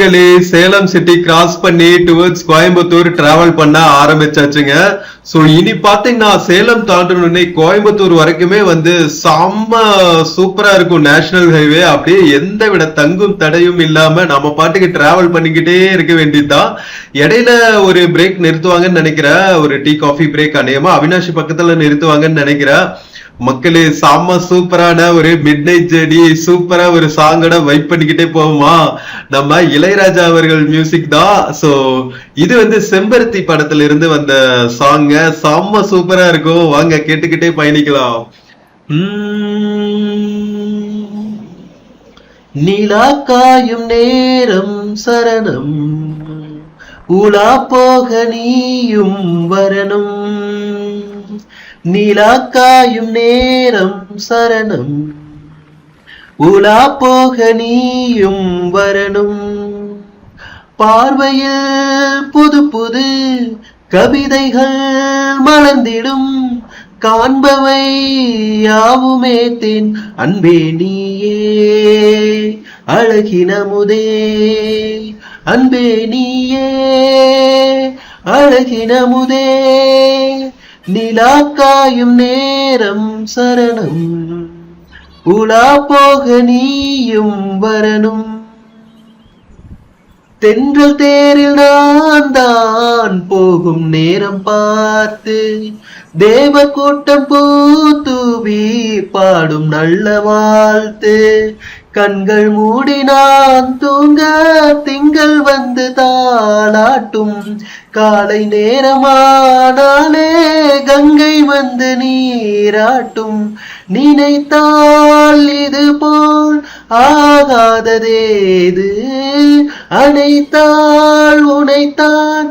மக்களே சேலம் சிட்டி கிராஸ் பண்ணி டுவர்ட்ஸ் கோயம்புத்தூர் டிராவல் பண்ண ஆரம்பிச்சாச்சுங்க. சோ இனி பாத்தீங்கன்னா சேலம் தாண்டணுன்னே கோயம்புத்தூர் வரைக்குமே வந்து செம்ம சூப்பரா இருக்கும் நேஷனல் ஹைவே. அப்படியே எந்த விட தங்கும் தடையும் இல்லாம நம்ம பாட்டுக்கு டிராவல் பண்ணிக்கிட்டே இருக்க வேண்டியதுதான். இடையில ஒரு பிரேக் நிறுத்துவாங்கன்னு நினைக்கிறேன், ஒரு டீ காஃபி பிரேக். அநேகமா அவினாஷி பக்கத்துல நிறுத்துவாங்கன்னு நினைக்கிறேன். மக்களே செம்ம சூப்பரான ஒரு மிட் நைட் ஜேர்னி, சூப்பரா ஒரு சாங்கோட வைப் பண்ணிக்கிட்டே போவோமா. நம்ம இளையராஜா அவர்கள் மியூசிக் தான். சோ இது வந்து செம்பருத்தி படத்துல இருந்து வந்த சாங்க, செம்ம சூப்பரா இருக்கும். வாங்க கேட்டுக்கிட்டே பயணிக்கலாம். நிலா காயும் நேரம் சரணம், உலா போக நீயும் வரணும். நிலா காயும் நேரம் சரணம், உலா போக நீயும் வரணும். பார்வையில் புது புது கவிதைகள் மலர்ந்திடும், காண்பவை யாவுமே தென் அன்பே நீயே அழகினமுதே. அன்பே நீயே அழகினமுதே, நிலா காயும் நேரம் சரணம், உலா போக நீயும் வரணும். தென்றல் தேரில் நான் தான் போகும் நேரம் பார்த்து, தேவ கூட்டம் பூத்தூவி பாடும் நல்ல வாழ்த்து. கண்கள் மூடி நான் தூங்க திங்கள் வந்து தாளாட்டும், காலை நேரமானாலே கங்கை வந்து நீராட்டும். நினைத்தால் இது போல் ஆகாததேது, அனைத்தால் உனைத்தான்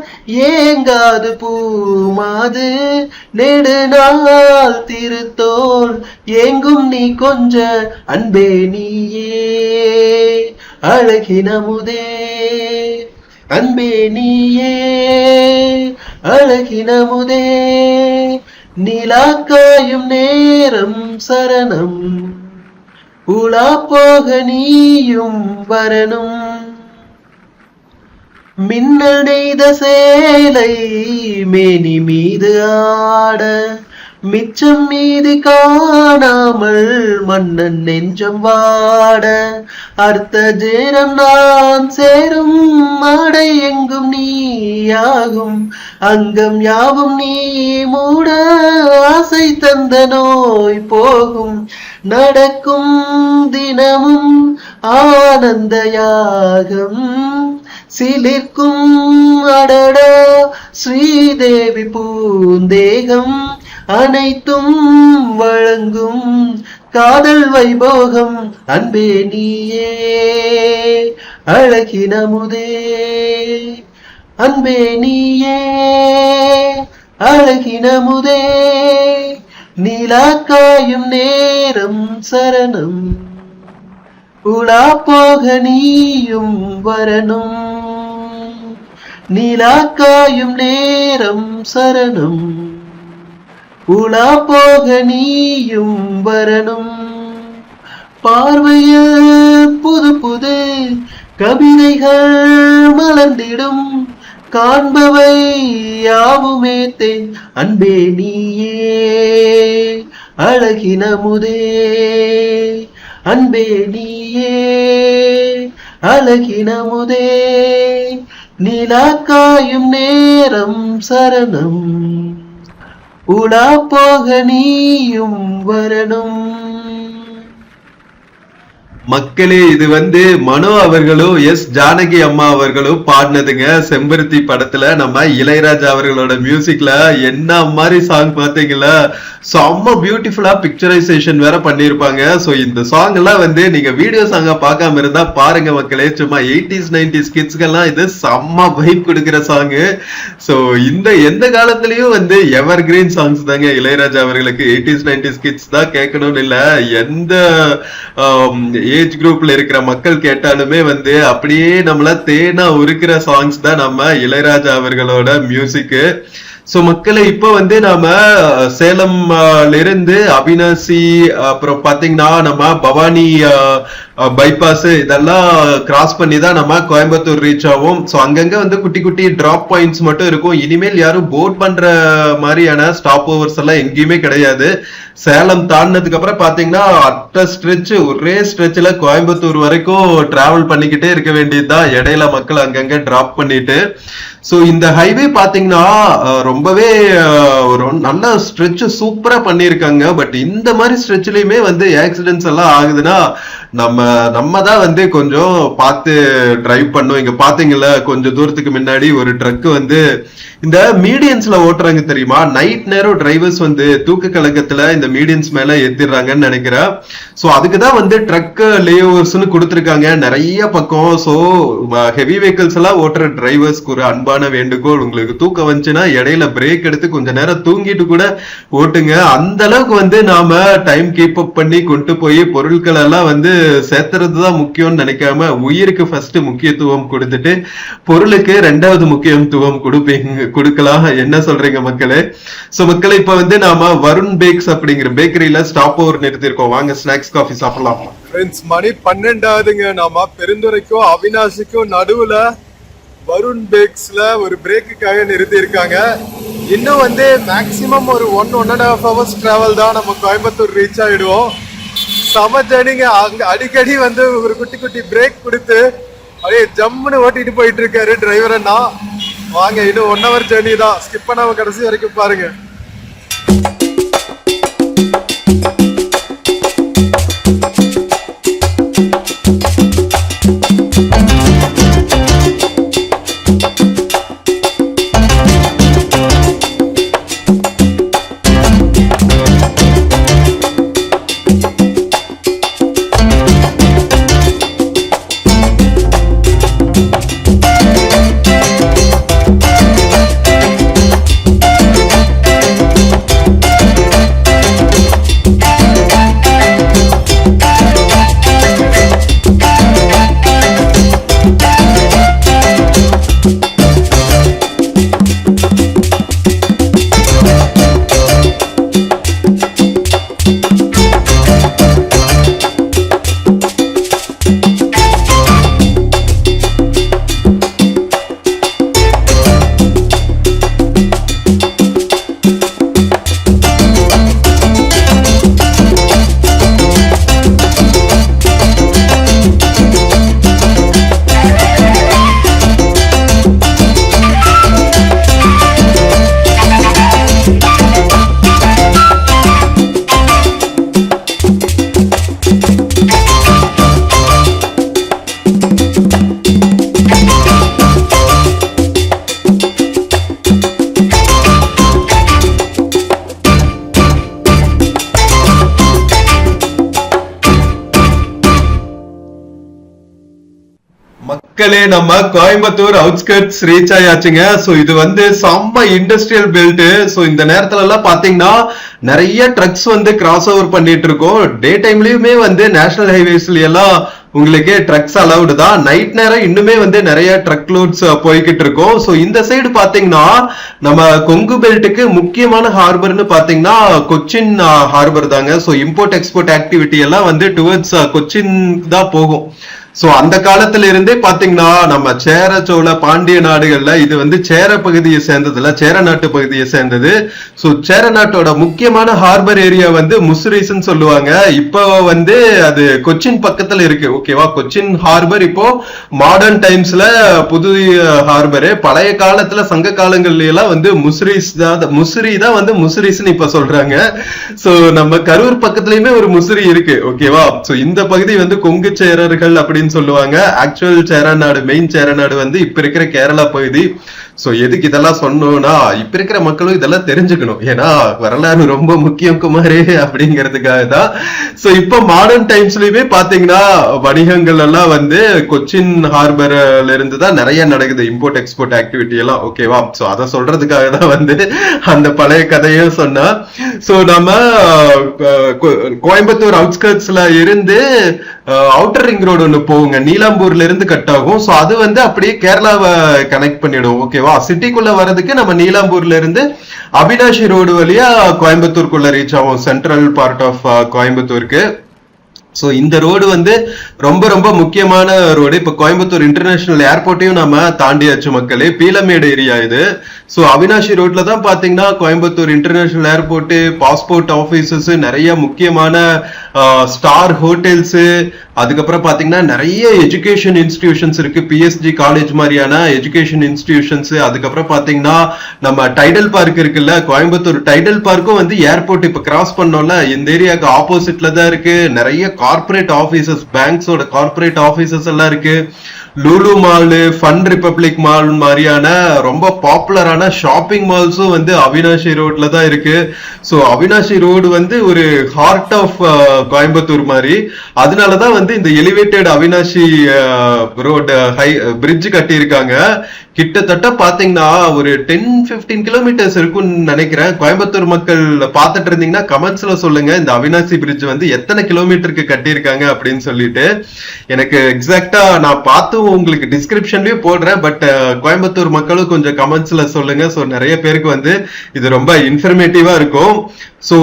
ஏங்காது பூமாது. நெடுநாள் திருத்தோள் ஏங்கும் நீ கொஞ்ச அன்பே நீயே அழகினமுதே. அன்பே நீயே அழகினமுதே, நிலா காயும் நேரம் சரணம், உலா போக நீயும் வரணும். மின்னல் நெய்த சேலை மேனி மீது ஆட, மிச்சம் மீது காணாமல் மன்னன் நெஞ்சம் வாட. அர்த்த ஜேரம் நான் சேரும் ஆடை எங்கும் நீயாகும், அங்கம் யாவும் நீ மூட ஆசை தந்த நோய் போகும். நடக்கும் தினமும் ஆனந்த யாகம், சிலிர்க்கும் அடடா ஸ்ரீதேவி பூந்தேகம். அனைத்தும் வழங்கும் காதல் வைபோகம், அன்பே நீயே அழகினமுதே. அன்பே நீயே அழகினமுதே, நிலா காயும் நேரம் சரணம், உலா போக நீயும் வரணும். நிலா காயும் நேரம் சரணம், உலா போக நீயும் வரணும். பார்வையில் புது புது கவிதைகள் மலர்ந்திடும், காண்பவை யாவுமே தென் அன்பே நீயே அழகினமுதே. அன்பே நீயே அழகினமுதே, நிலா காயும் நேரம் சரணம், உலா போக நீயும் வரணும். மக்களே இது வந்து மனோ அவர்களும் எஸ் ஜானகி அம்மா அவர்களும் பாடினதுங்க. செம்பருத்தி படத்துல நம்ம இளையராஜா அவர்களோட மியூசிக்ல என்ன மாதிரி சாங் பாத்தீங்களா, செம்ம பியூட்டிஃபுல்லா பிக்சரைசேஷன் வேற பண்ணிருப்பாங்க. சோ இந்த சாங் எல்லாம் வந்து நீங்க வீடியோ சாங்கா பார்க்காம இருந்தா பாருங்க மக்களே. சும்மா 80s 90s கிட்ஸ்க்கெல்லாம் இது செம்ம வைப் கொடுக்கிற சாங். சோ இந்த எந்த காலத்திலயும் வந்து எவர் கிரீன் சாங்ஸ் தாங்க இளையராஜா அவர்களுக்கு. 80s 90s கிட்ஸ் தான் கேட்கணும்னு இல்ல, எந்த ஏஜ் குரூப்ல இருக்கிற மக்கள் கேட்டாலுமே வந்து அப்படியே நம்மள தேனா உருக்கிற சாங்ஸ் தான் நம்ம இளையராஜா அவர்களோட மியூசிக். சோ மக்களை இப்ப வந்து நாம சேலம்ல இருந்து அவினாசி, அப்புறம் பாத்தீங்கன்னா நம்ம பவானி பைபாஸ் இதெல்லாம் கிராஸ் பண்ணி தான் நம்ம கோயம்புத்தூர் ரீச் ஆகும். ஸோ அங்கங்க வந்து குட்டி குட்டி டிராப் பாயிண்ட்ஸ் மட்டும் இருக்கும். இனிமேல் யாரும் போட் பண்ற மாதிரியான ஸ்டாப் ஓவர்ஸ் எல்லாம் எங்கேயுமே கிடையாது. சேலம் தாண்டினதுக்கு அப்புறம் பாத்தீங்கன்னா அட்ட ஸ்ட்ரெச் ஒரே ஸ்ட்ரெச்ல கோயம்புத்தூர் வரைக்கும் டிராவல் பண்ணிக்கிட்டே இருக்க வேண்டியதுதான், இடையில மக்கள் அங்கங்க டிராப் பண்ணிட்டு. சோ இந்த ஹைவே பாத்தீங்கன்னா ரொம்பவே ஒரு நல்ல ஸ்ட்ரெச் சூப்பரா பண்ணிருக்காங்க. பட் இந்த மாதிரி ஸ்ட்ரெச்லயுமே வந்து ஆக்சிடென்ட்ஸ் எல்லாம் ஆகுதுன்னா நம்ம தான் வந்து கொஞ்சம் பார்த்து டிரைவ் பண்ணும். இங்க பாத்தீங்கல்ல கொஞ்சம் தூரத்துக்கு முன்னாடி ஒரு ட்ரக் வந்து இந்த மீடியன்ஸ்ல ஓட்டுறாங்க தெரியுமா, நைட் நேரம் டிரைவர்ஸ் வந்து தூக்க கலக்கத்துல இந்த மீடியன்ஸ் மேல ஏத்திடுறாங்கன்னு நினைக்கிறேன். சோ அதுக்குதான் வந்து ட்ரக் லேஓவர்ஸ்னு கொடுத்திருக்காங்க நிறைய பக்கம். சோ ஹெவி வெஹிக்கிள்ஸ் எல்லாம் ஓட்டுற டிரைவர்ஸ்க்கு ஒரு அன்பான வேண்டுகோள், உங்களுக்கு தூக்கம் வந்துச்சுன்னா இடையில பிரேக் எடுத்து கொஞ்ச நேரம் தூங்கிட்டு கூட ஓட்டுங்க. அந்த அளவுக்கு வந்து நாம டைம் கீப் அப் பண்ணி கொண்டு போய் பொருட்கள் எல்லாம் வந்து சேர்த்துறதுதான் முக்கியம்னு நினைக்காம உயிருக்கு ஃபர்ஸ்ட் முக்கியத்துவம் கொடுத்துட்டு பொருளுக்கு ரெண்டாவது முக்கியத்துவம் கொடுக்கலாம். என்ன சொல்றீங்க மக்களே? சோ மக்களே இப்ப வந்து நாம வருண் பேக்ஸ் அப்படிங்கிற பேக்கரியில ஸ்டாப் ஓவர் நிறுத்திருக்கோம். வாங்க ஸ்நாக்ஸ் காஃபி சாப்பிடலாம். ஃப்ரெண்ட்ஸ் மணி 12ஆகுதுங்க. நாம பெருந்துறைக்கும் அவினாசிக்கும் நடுவுல வருண் பேக்ஸ்ல ஒரு பிரேக்குக்காக நிறுத்தி இருக்காங்க. இன்னும் வந்து மேக்சிமம் ஒரு 1.5 hours டிராவல் தான் நம்ம கோயம்புத்தூர் ரீச் ஆயிடுவோம். சம ஜர்னிங்க. அங்க அடிக்கடி வந்து ஒரு குட்டி குட்டி பிரேக் கொடுத்து அப்படியே ஜம்முன்னு ஓட்டிட்டு போயிட்டு இருக்காரு டிரைவர் அண்ணா. வாங்க இன்னும் 1 hour ஜர்னி தான், ஸ்கிப் பண்ணாம கடைசி வரைக்கும் பாருங்க. மக்களே நம்ம கோயம்புத்தூர் அவுட்ஸ்கர்ட்ஸ் ரீச் ஆயாச்சுங்க. சோ இது வந்து செம்ம இண்டஸ்ட்ரியல் பெல்ட். சோ இந்த நேரத்துல எல்லாம் பாத்தீங்கன்னா நிறைய ட்ரக்ஸ் வந்து கிராஸ் ஓவர் பண்ணிட்டு இருக்கோம். டே டைம்லயுமே வந்து நேஷனல் ஹைவேஸ்ல எல்லாம் உங்களுக்கு ட்ரக்ஸ் அலவுடு தான். நைட் நேரம் இன்னுமே வந்து நிறைய ட்ரக் லோட்ஸ் போய்கிட்டு இருக்கும். சோ இந்த சைடு பாத்தீங்கன்னா நம்ம கொங்கு பெல்ட்டுக்கு முக்கியமான ஹார்பர்னு பாத்தீங்கன்னா கொச்சின் ஹார்பர் தாங்க. சோ இம்போர்ட் எக்ஸ்போர்ட் ஆக்டிவிட்டி எல்லாம் வந்து டுவர்ட்ஸ் கொச்சின் தான் போகும். சோ அந்த காலத்துல இருந்தே பாத்தீங்கன்னா நம்ம சேர சோழ பாண்டிய நாடுகள்ல இது வந்து சேர பகுதியை சேர்ந்ததுல சேர நாட்டு பகுதியை சேர்ந்தது. சோ சேர நாட்டோட முக்கியமான ஹார்பர் ஏரியா வந்து முசிறிஸ்ன்னு சொல்லுவாங்க. இப்போ வந்து அது கொச்சின் பக்கத்துல இருக்கு. ஓகேவா, கொச்சின் ஹார்பர் இப்போ மாடர்ன் டைம்ஸ்ல புது ஹார்பரு. பழைய காலத்துல சங்க காலங்கள்ல எல்லாம் வந்து முசிறி தான் வந்து முசிறிஸ்ன்னு இப்ப சொல்றாங்க. சோ நம்ம கரூர் பக்கத்துலயுமே ஒரு முசிறி இருக்கு. ஓகேவா, சோ இந்த பகுதி வந்து கொங்கு சேரர்கள் அப்படி சொல்லுவாங்க. ஆக்சுவல் சேரநாடு மெயின் சேரநாடு வந்து இப்ப இருக்கிற கேரளா பகுதி. சோ எதுக்கு இதெல்லாம் சொன்னோம்னா இப்ப இருக்கிற மக்களும் இதெல்லாம் தெரிஞ்சுக்கணும், ஏன்னா வரலாறு ரொம்ப முக்கியம் குமாரே அப்படிங்கிறதுக்காக தான். சோ இப்ப மாடர்ன் டைம்ஸ்லயுமே பாத்தீங்கன்னா வணிகங்கள் எல்லாம் வந்து கொச்சின் ஹார்பர்ல இருந்து தான் நிறைய நடக்குது, இம்போர்ட் எக்ஸ்போர்ட் ஆக்டிவிட்டி எல்லாம். ஓகேவா, சோ அதை சொல்றதுக்காக தான் வந்து அந்த பழைய கதையும் சொன்னா. சோ நம்ம கோயம்புத்தூர் அவுட்ஸ்கர்ட்ஸ்ல இருந்து அவுட்டர் ரிங் ரோடு ஒண்ணு போகுங்க, நீலாம்பூர்ல இருந்து கட் ஆகும். சோ அது வந்து அப்படியே கேரளாவை கனெக்ட் பண்ணிடும். ஓகேவா, சிட்டிக்குள்ள வர்றதுக்கு நம்ம நீலாம்பூர்ல இருந்து அவினாஷி ரோடு வழியா கோயம்புத்தூருக்குள்ள ரீச் ஆகும், சென்ட்ரல் பார்ட் ஆஃப் கோயம்புத்தூருக்கு. ஸோ இந்த ரோடு வந்து ரொம்ப ரொம்ப முக்கியமான ரோடு. இப்போ கோயம்புத்தூர் இன்டர்நேஷனல் ஏர்போர்ட்டையும் நம்ம தாண்டியாச்சு மக்களே. பீலமேடு ஏரியா இது. ஸோ அவினாஷி ரோட்ல தான் பாத்தீங்கன்னா Coimbatore international airport, passport offices, நிறைய முக்கியமான ஸ்டார் ஹோட்டல்ஸ், அதுக்கப்புறம் பாத்தீங்கன்னா நிறைய எஜுகேஷன் இன்ஸ்டிடியூஷன்ஸ் இருக்கு. பிஎஸ்ஜி காலேஜ் மாதிரியான எஜுகேஷன் இன்ஸ்டிடியூஷன்ஸ். அதுக்கப்புறம் பாத்தீங்கன்னா நம்ம டைடல் பார்க் இருக்குல்ல, கோயம்புத்தூர் டைடல் பார்க்கும் வந்து ஏர்போர்ட் இப்ப கிராஸ் பண்ணோம்ல, இந்த ஏரியாவுக்கு ஆப்போசிட்ல தான் இருக்கு. நிறைய கார்பரேட் ஆபீசஸ், பேங்க்ஸோட கார்பரேட் ஆபீசஸ் எல்லாம் இருக்கு. Lulu mall, fun republic mall மாதிரியான ரொம்ப பாப்புலரான ஷாப்பிங் மால்ஸும் வந்து அவினாஷி ரோட்ல தான் இருக்கு. ஸோ அவினாஷி ரோடு வந்து ஒரு ஹார்ட் ஆஃப் கோயம்புத்தூர் மாதிரி. அதனாலதான் வந்து இந்த எலிவேட்டட் அவினாஷி ரோடு பிரிட்ஜ் கட்டியிருக்காங்க. கிட்டத்தட்ட பாத்தீங்கன்னா ஒரு 10-15 கிலோமீட்டர்ஸ் இருக்கும்னு நினைக்கிறேன். கோயம்புத்தூர் மக்கள் பார்த்துட்டு இருந்தீங்கன்னா கமெண்ட்ஸ்ல சொல்லுங்க, இந்த அவினாசி பிரிட்ஜ் வந்து எத்தனை கிலோமீட்டருக்கு கட்டியிருக்காங்க அப்படின்னு சொல்லிட்டு. எனக்கு எக்ஸாக்டா நான் பார்த்து உங்களுக்கு டிஸ்கிரிப்ஷன்லயும் போடுறேன். பட் கோயம்புத்தூர் மக்களும் கொஞ்சம் கமெண்ட்ஸ்ல சொல்லுங்க. ஸோ நிறைய பேருக்கு வந்து இது ரொம்ப இன்ஃபர்மேட்டிவா இருக்கும். ஸோ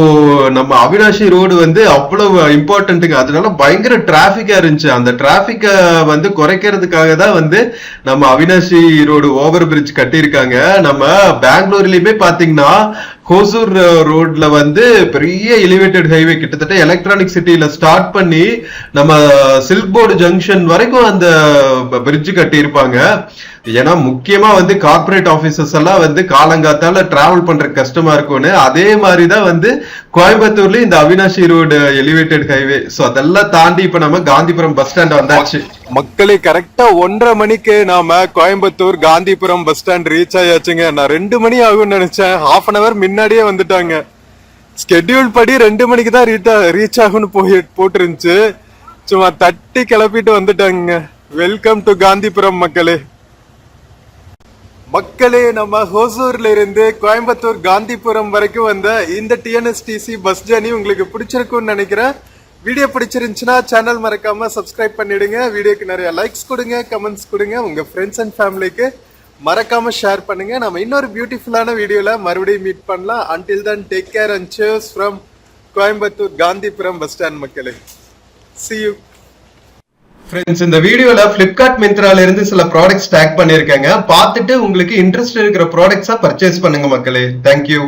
நம்ம அவினாஷி ரோடு வந்து அவ்வளவு இம்பார்ட்டன்ட்டுங்க. அதனால பயங்கர டிராபிக்கா இருந்துச்சு. அந்த டிராபிக்கை வந்து குறைக்கிறதுக்காக தான் வந்து நம்ம அவினாஷி ரோடு ஓவர் பிரிட்ஜ் கட்டியிருக்காங்க. நம்ம பெங்களூர்லயுமே பாத்தீங்கன்னா ஹோசூர் ரோட்ல வந்து பெரிய எலிவேட்டட் ஹைவே, கிட்டத்தட்ட எலக்ட்ரானிக் சிட்டில ஸ்டார்ட் பண்ணி நம்ம சில்க் போர்டு ஜங்ஷன் வரைக்கும் அந்த பிரிட்ஜ் கட்டியிருப்பாங்க. ஏன்னா முக்கியமா வந்து கார்பரேட் ஆபீசர்ஸ் எல்லாம் வந்து காலங்காத்தால டிராவல் பண்ற கஷ்டமா இருக்கும்னு. அதே மாதிரிதான் வந்து கோயம்புத்தூர்ல இந்த Avinashi road elevated highway. So அதெல்லாம் தாண்டி இப்ப நம்ம காந்திபுரம் பஸ் ஸ்டாண்ட் வந்தாச்சு மக்களே. கரெக்டா 1:30 மணிக்கு நாம Coimbatore Gandhipuram bus stand reach ஆயாச்சுங்க. நான் 2 மணி ஆகும்னு நினைச்சேன். ½ அன் அவர் முன்னாடியே வந்துட்டாங்க. ஸ்கெட்யூல் படி 2 மணிக்கு தான் ரீச் ஆகும்னு போட்டுருந்துச்சு. சும்மா தட்டி கிளப்பிட்டு வந்துட்டாங்க. வெல்கம் டு காந்திபுரம் மக்களே. மக்களே, நம்ம ஹோசூர்ல இருந்து கோயம்புத்தூர் காந்திபுரம் வரைக்கும் வந்த இந்த டிஎன்எஸ்டிசி பஸ் ஜர்னி உங்களுக்கு பிடிச்சிருக்கும்னு நினைக்கிறேன். வீடியோ பிடிச்சிருந்துச்சுன்னா சேனல் மறக்காம சப்ஸ்கிரைப் பண்ணிடுங்க. வீடியோக்கு நிறைய லைக்ஸ் கொடுங்க, கமெண்ட்ஸ் கொடுங்க. உங்க ஃப்ரெண்ட்ஸ் அண்ட் ஃபேமிலிக்கு மறக்காம ஷேர் பண்ணுங்க. நம்ம இன்னொரு பியூட்டிஃபுல்லான வீடியோல மறுபடியும் மீட் பண்ணலாம். until then take care and cheers from Coimbatore Gandhipuram bus stand மக்களே. see you. ஃப்ரெண்ட்ஸ், இந்த வீடியோல பிளிப்கார்ட் மிந்த்ரால இருந்து சில ப்ராடக்ட்ஸ் டேக் பண்ணிருக்கேங்க. பார்த்துட்டு உங்களுக்கு இன்ட்ரெஸ்ட் இருக்கிற ப்ராடக்ட்ஸா பர்ச்சேஸ் பண்ணுங்க மக்களே. தேங்க்யூ.